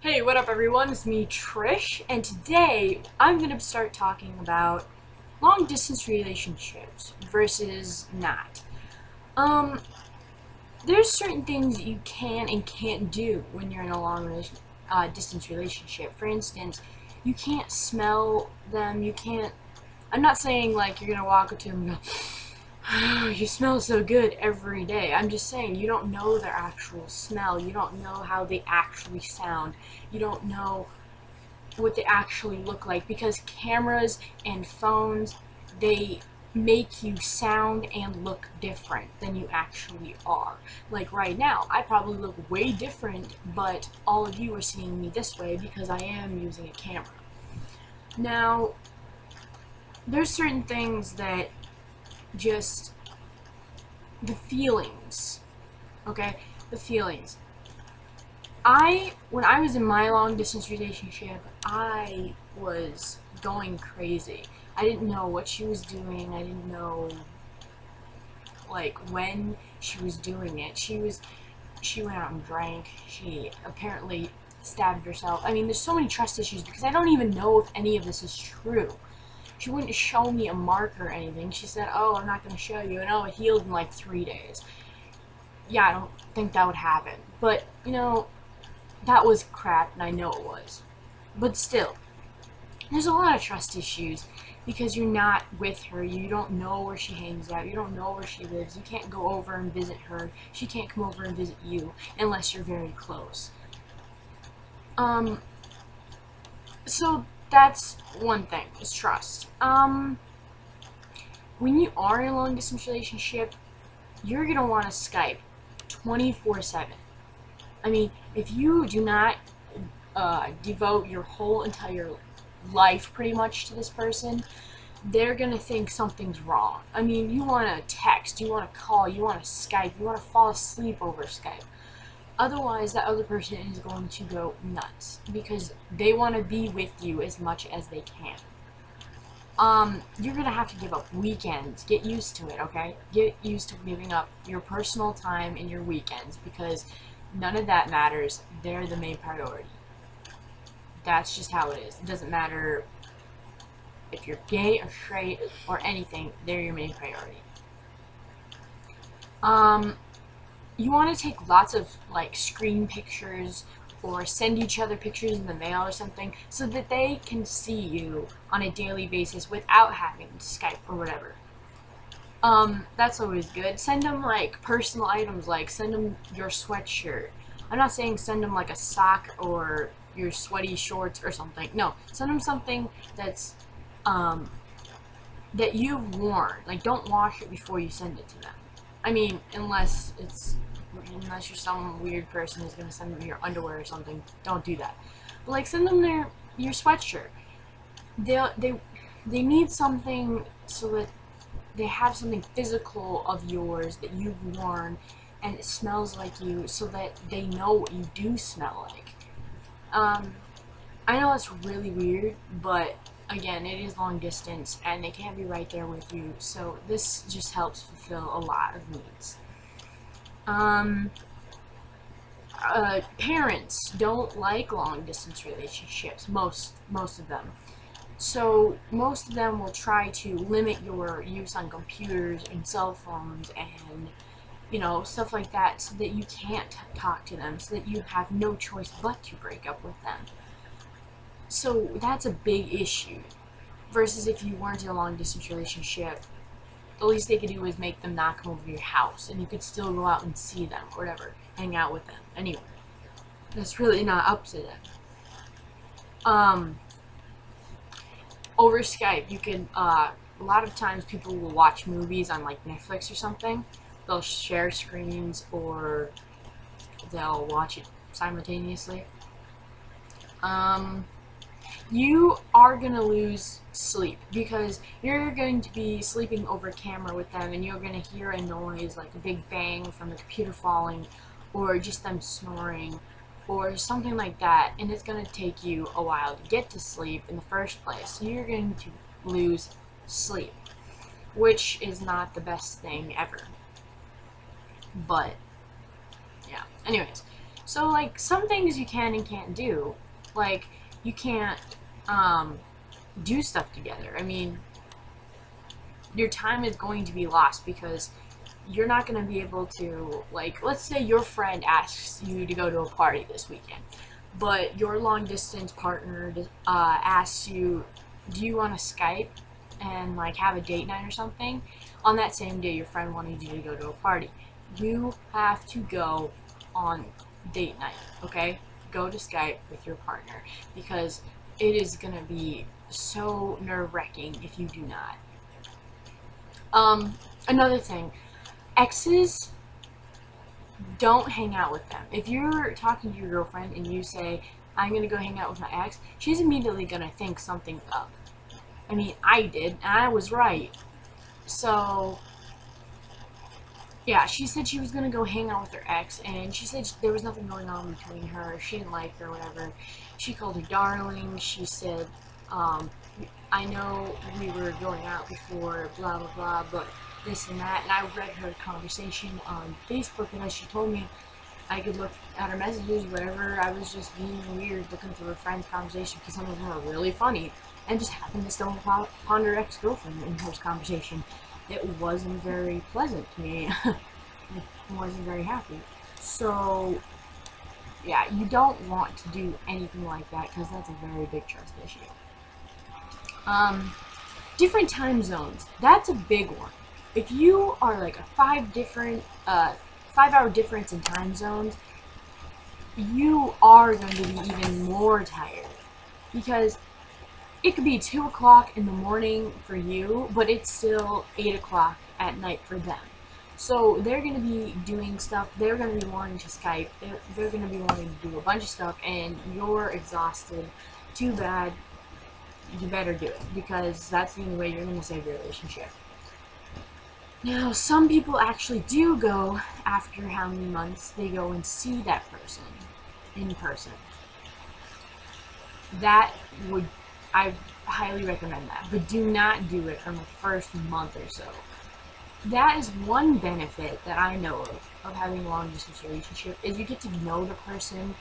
Hey, what up everyone? It's me, Trish, and today I'm going to start talking about long distance relationships versus not. Um, there's certain things that you can and can't do when you're in a distance relationship. For instance, you can't smell them, I'm not saying like you're going to walk up to them and go, oh, you smell so good every day. I'm just saying you don't know their actual smell. You don't know how they actually sound. You don't know what they actually look like because cameras and phones, they make you sound and look different than you actually are. Like right now, I probably look way different, but all of you are seeing me this way because I am using a camera. Now, there's certain things that just the feelings, okay? The feelings. When I was in my long distance relationship, I was going crazy. I didn't know what she was doing. I didn't know, like, when she was doing it. She went out and drank. She apparently stabbed herself. I mean, there's so many trust issues because I don't even know if any of this is true. She wouldn't show me a mark or anything. She said, oh, I'm not going to show you. And oh, it healed in like 3 days. Yeah, I don't think that would happen. But, that was crap, and I know it was. But still, there's a lot of trust issues because you're not with her. You don't know where she hangs out. You don't know where she lives. You can't go over and visit her. She can't come over and visit you unless you're very close. So that's one thing, is trust. When you are in a long distance relationship, you're gonna want to Skype 24/7. I mean, if you do not devote your whole entire life pretty much to this person, they're gonna think something's wrong. I mean, you want to text, you want to call, you want to Skype, you want to fall asleep over Skype. Otherwise, that other person is going to go nuts because they want to be with you as much as they can. You're gonna have to give up weekends. Get used to it, okay? Get used to giving up your personal time and your weekends because none of that matters. They're the main priority. That's just how it is. It doesn't matter if you're gay or straight or anything, they're your main priority. You want to take lots of like screen pictures or send each other pictures in the mail or something so that they can see you on a daily basis without having to Skype or whatever. That's always good. Send them like personal items, like send them your sweatshirt. I'm not saying send them like a sock or your sweaty shorts or something. No, send them something that's that you've worn. Like, don't wash it before you send it to them. I mean, unless you're some weird person who's gonna send them your underwear or something, don't do that. But like, send them your sweatshirt. They need something so that they have something physical of yours that you've worn and it smells like you, so that they know what you do smell like. I know that's really weird, but again, it is long distance and they can't be right there with you, so this just helps fulfill a lot of needs. Parents don't like long distance relationships, most of them. So most of them will try to limit your use on computers and cell phones and stuff like that, so that you can't talk to them, so that you have no choice but to break up with them. So that's a big issue. Versus if you weren't in a long distance relationship, the least they could do is make them not come over to your house, and you could still go out and see them or whatever, hang out with them. Anyway, that's really not up to them. Over Skype, you can. A lot of times, people will watch movies on like Netflix or something. They'll share screens or they'll watch it simultaneously. You are gonna lose sleep because you're going to be sleeping over camera with them, and you're gonna hear a noise like a big bang from the computer falling, or just them snoring, or something like that, and it's gonna take you a while to get to sleep in the first place. So you're going to lose sleep, which is not the best thing ever. But yeah. Anyways, So, like, some things you can and can't do. Like, you can't do stuff together. I mean, your time is going to be lost because you're not going to be able to, like, let's say your friend asks you to go to a party this weekend, but your long distance partner asks you, do you want to Skype and, like, have a date night or something? On that same day, your friend wanted you to go to a party. You have to go on date night, okay? Go to Skype with your partner, because it is going to be so nerve-wracking if you do not. Another thing, exes, don't hang out with them. If you're talking to your girlfriend and you say, I'm gonna go hang out with my ex, she's immediately gonna think something's up. I mean, I did, and I was right. So, yeah, she said she was gonna go hang out with her ex, and she said there was nothing going on between her. She didn't like her or whatever. She called her darling. She said, I know we were going out before, blah, blah, blah, but this and that. And I read her conversation on Facebook, and she told me I could look at her messages, whatever. I was just being weird, looking through her friend's conversation, because some of them are really funny, and just happened to stumble upon her ex-girlfriend in her conversation. It wasn't very pleasant to me. I wasn't very happy. So, yeah, you don't want to do anything like that, because that's a very big trust issue. Different time zones. That's a big one. If you are like a 5-hour difference in time zones, you are going to be even more tired, because it could be 2 o'clock in the morning for you, but it's still 8 o'clock at night for them. So they're going to be doing stuff, they're going to be wanting to Skype, they're going to be wanting to do a bunch of stuff, and you're exhausted. Too bad. You better do it, because that's the only way you're going to save your relationship. Now, some people actually do go, after how many months, they go and see that person in person. I highly recommend that, but do not do it from the first month or so. That is one benefit that I know of having a long distance relationship, is you get to know the person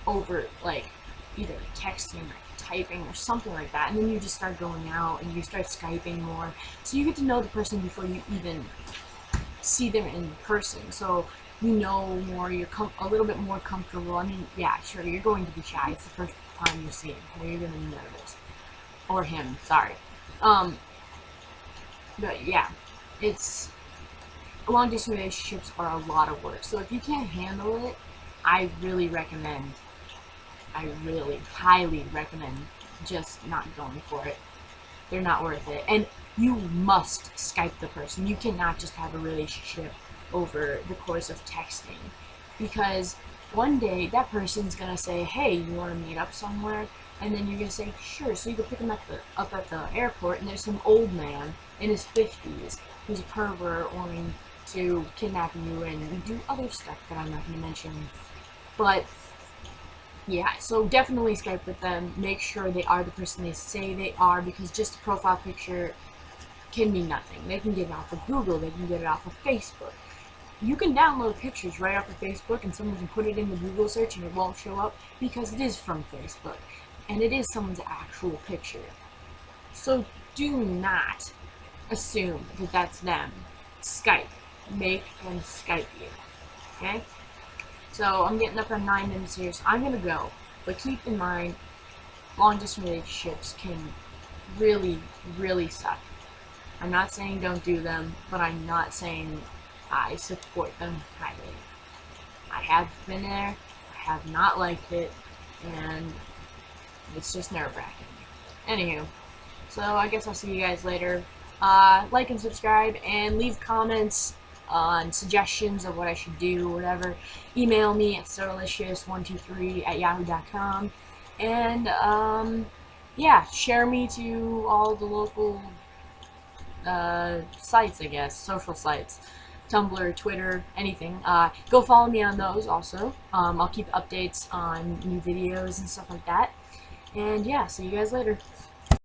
over, like, either texting or typing or something like that, and then you just start going out and you start Skyping more, so you get to know the person before you even see them in person, so you know more, you're a little bit more comfortable. I mean, yeah, sure, you're going to be shy, it's the first time you see him, or you're going to be nervous, or him, sorry, but yeah, long distance relationships are a lot of work, so if you can't handle it, I really highly recommend just not going for it. They're not worth it. And you must Skype the person. You cannot just have a relationship over the course of texting, because one day that person's gonna say, hey, you want to meet up somewhere? And then you're gonna say, sure. So you go pick him up at the airport, and there's some old man in his 50s who's a pervert wanting to kidnap you and do other stuff that I'm not gonna mention. But yeah, so definitely Skype with them. Make sure they are the person they say they are, because just a profile picture can mean nothing. They can get it off of Google, they can get it off of Facebook. You can download pictures right off of Facebook, and someone can put it in the Google search and it won't show up, because it is from Facebook, and it is someone's actual picture. So do not assume that that's them. Skype. Make them Skype you. Okay? So I'm getting up on 9 minutes here, so I'm going to go. But keep in mind, long-distance relationships can really, really suck. I'm not saying don't do them, but I'm not saying I support them highly. I have been there, I have not liked it, and it's just nerve-wracking. Anywho, so I guess I'll see you guys later. Like and subscribe, and leave comments on suggestions of what I should do, or whatever. Email me at starlicious123@yahoo.com, and yeah, share me to all the local sites, I guess, social sites, Tumblr, Twitter, anything. Go follow me on those also. I'll keep updates on new videos and stuff like that. And yeah, see you guys later.